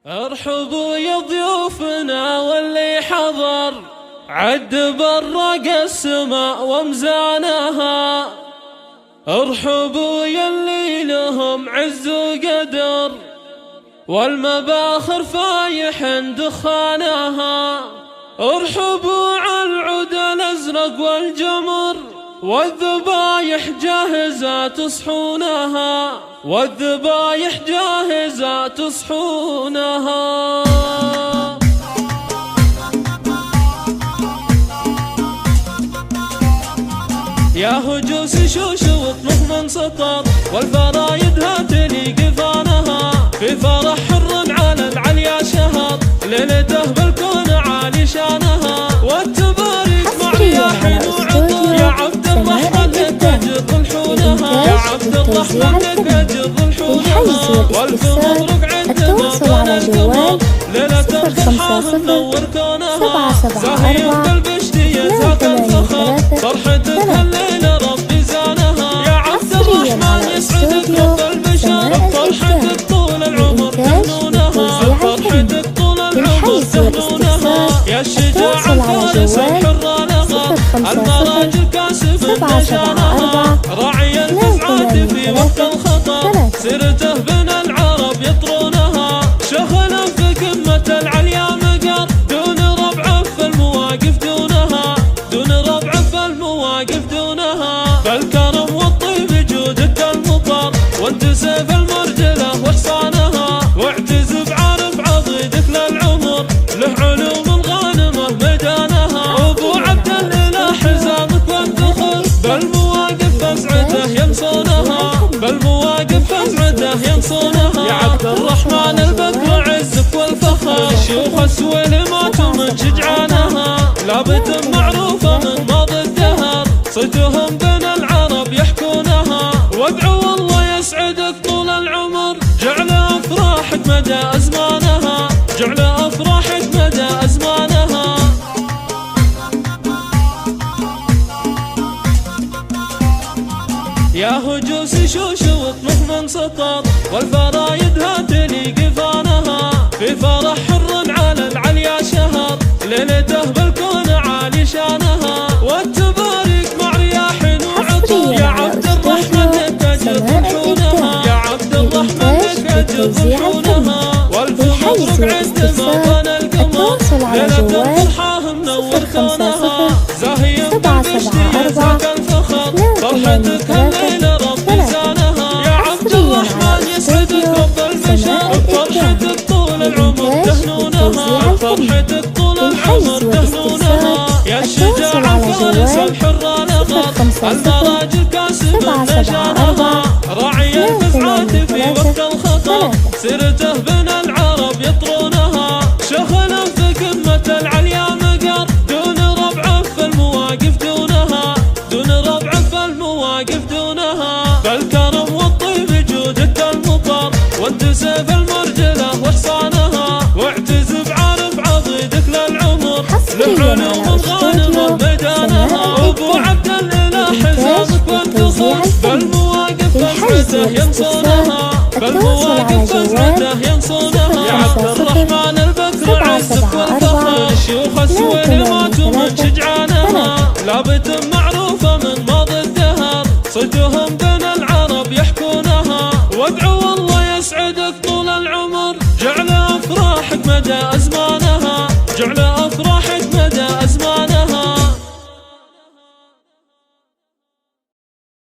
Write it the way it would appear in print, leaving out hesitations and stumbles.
ارحبوا يا ضيوفنا واللي حضر، عد برق السماء ومزانها. ارحبوا يا اللي لهم عز وقدر، والمباخر فايح دخانها. ارحبوا على العود الازرق والجمر، والذبايح جاهزة تصحونها، والذبايح جاهزة تصحونها. يا هجوس شوش واطلق من سطر، والفرايد هاتلي قفانها. في فرح حر على العليا شهر، ليلته بالكون عالي شانها. والتبارك مع رياح وعطر، يا عبد الرحمن لك اجر ضلحونها، يا عبد الرحمن لك اجر ضلحونها. والف مبروك عندما كان القمر، ليلة الفرحة منور كونها. زاهي بالبشتية ذات الفخر، فرحتك هالليلة ربي زانها. يا عبد الرحمن يسعدك رب البشر، فرحتك طول العمر تهنونها، فرحتك طول العمر تهنونها. يا الشجاع الفارس الحر لغى، المراجل كاسب نشانها. راعي الفزعات في وقت الخطر، سيرته بين العرب يطرونها. شغلا في قمة العليا مقر، دون ربع في المواقف دونها، دون ربع في المواقف دونها. بالكرم والطيب جودك المطر، وانت سيف المرجلة وحصانها. واعتز بعرف عضيدك للعمر، له علوم الغانمة ميدانها. ابو عبد الاله حزامك والذخر، بالمواقف فزعته ينصونها، بالمواقف فزعته ينصونها. يا عبد الرحمن البدر عزك والفخر، شيوخ السويل ماتوا من شجعانها. لابد معروفة من ماضي الدهر، صيتهم بين العرب يحكونها. وادعوا الله يسعدك طول العمر، جعل افراحك مدى ازمانها، جعل افراحك مدى ازمانها. يا هجوس شوش واطلق من سطر، والفرايد هاتلي قفانها. في فرح حر على العليا شهر، ليلته بالكون عالي شانها. والتبارك مع رياح وعطر، يا عبد الرحمن لك اجر ضلحونها، يا عبد الرحمن لك اجر ضلحونها. والف مبروك عندما كان القمر، ليلة الفرحة منور كونها. زاهي بالبشتية ذاك الفخر، فرحتك هالليلة ربي زانها. يا عبد الرحمن يسعدك رب البشر، فرحتك طول العمر تهنونها، فرحتك طول العمر تهنونها. يا الشجاع الفارس الحر لغر، المراجل كاسب نشانها. راعي الفزعات في وقت الخطر، سيرته بين العرب يطرونها. شغلا في قمة العليا مقر، دون ربع في المواقف دونها، دون ربع في المواقف دونها. بالكرم والطيب جودك المطر، وانت سيف المرجلة وحصانها. واعتز بعرف عضيدك للعمر، له علوم الغانمة ميدانها. ابو عبد الاله حزامك والذخر، بالمواقف فزعته ينصونها، بالمواقف فزعته ينصونها. يا عبد الرحمن البكر عزك والفخر، شيوخ السويل ماتوا من شجعانها. لابد معروفة من ماضي الدهر، صيتهم بين العرب يحكونها. وادعوا الله يسعدك طول العمر، جعل افراحك مدى